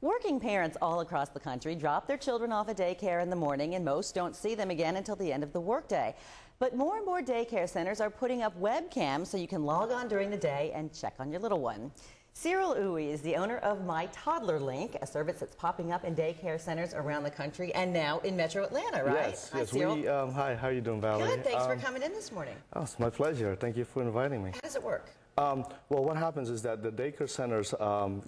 Working parents all across the country drop their children off at daycare in the morning, and most don't see them again until the end of the workday. But more and more daycare centers are putting up webcams so you can log on during the day and check on your little one. Cyril Uwe is the owner of MyToddlerLink, a service that's popping up in daycare centers around the country and now in Metro Atlanta, right? Yes, Hi, yes. Cyril. Hi, how are you doing, Valerie? Good, thanks for coming in this morning. Oh, it's my pleasure. Thank you for inviting me. How does it work? Well, what happens is that the daycare centers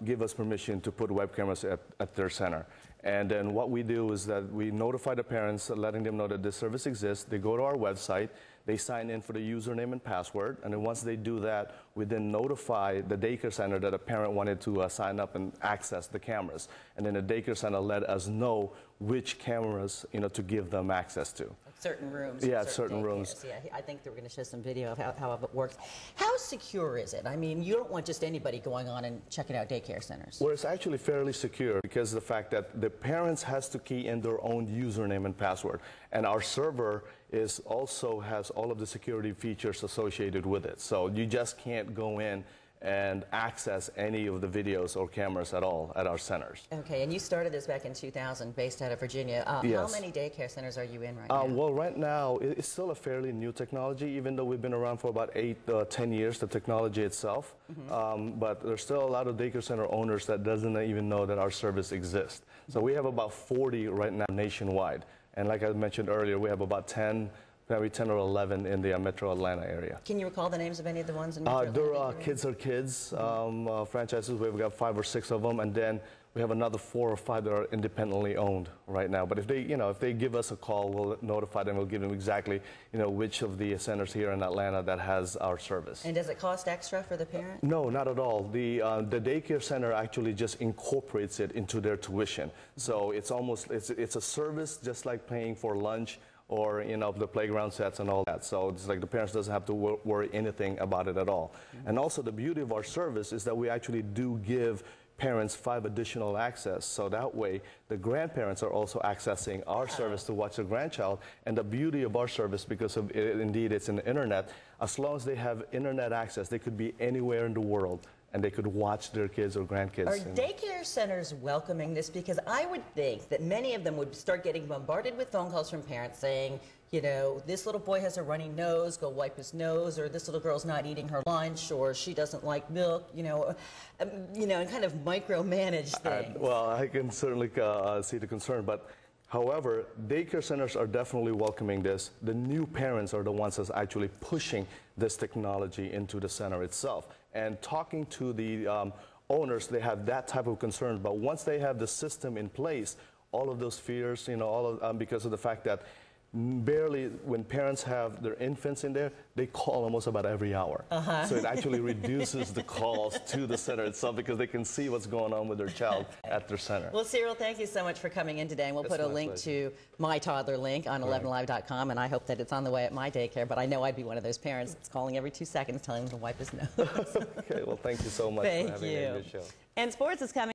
give us permission to put web cameras at their center. And then what we do is that we notify the parents, letting them know that this service exists. They go to our website, they sign in for the username and password, and then once they do that, we then notify the daycare center that a parent wanted to sign up and access the cameras. And then the daycare center let us know which cameras, to give them access to. Certain rooms. Yeah, certain rooms. Yeah, I think they're going to show some video of how it works. How secure is it? I mean, you don't want just anybody going on and checking out daycare centers. Well, it's actually fairly secure because of the fact that the parents has to key in their own username and password. And our server also has all of the security features associated with it. So you just can't go in and access any of the videos or cameras at all at our centers. Okay, and you started this back in 2000, based out of Virginia. Yes. How many daycare centers are you in right now? Well, right now, it's still a fairly new technology, even though we've been around for about 10 years, the technology itself. But there's still a lot of daycare center owners that doesn't even know that our service exists. So we have about 40 right now nationwide. And like I mentioned earlier, we have about 10 or 11 in the Metro Atlanta area. Can you recall the names of any of the ones in Metro Atlanta? There are Kids Are Kids franchises. We've got 5 or 6 of them, and then we have another 4 or 5 that are independently owned right now. But if they give us a call, we'll notify them. We'll give them exactly, which of the centers here in Atlanta that has our service. And does it cost extra for the parent? No, not at all. The daycare center actually just incorporates it into their tuition. So it's a service just like paying for lunch or the playground sets and all that. So it's like the parents doesn't have to worry anything about it at all. And also the beauty of our service is that we actually do give parents 5 additional access, so that way the grandparents are also accessing our service to watch their grandchild. And the beauty of our service, because of indeed it's in the internet, as long as they have internet access, they could be anywhere in the world and they could watch their kids or grandkids. Are daycare centers welcoming this? Because I would think that many of them would start getting bombarded with phone calls from parents saying, this little boy has a runny nose, go wipe his nose, or this little girl's not eating her lunch, or she doesn't like milk, and kind of micromanage things. Well, I can certainly see the concern, but however, daycare centers are definitely welcoming this. The new parents are the ones that's actually pushing this technology into the center itself. And talking to the owners, they have that type of concern. But once they have the system in place, all of those fears, because of the fact that barely when parents have their infants in there, they call almost about every hour. So it actually reduces the calls to the center itself because they can see what's going on with their child at their center. Well, Cyril, thank you so much for coming in today. And we'll put a link to MyToddlerLink on 11live.com, and I hope that it's on the way at my daycare. But I know I'd be one of those parents that's calling every 2 seconds telling him to wipe his nose. Okay, well, thank you so much for having me on your show. And sports is coming.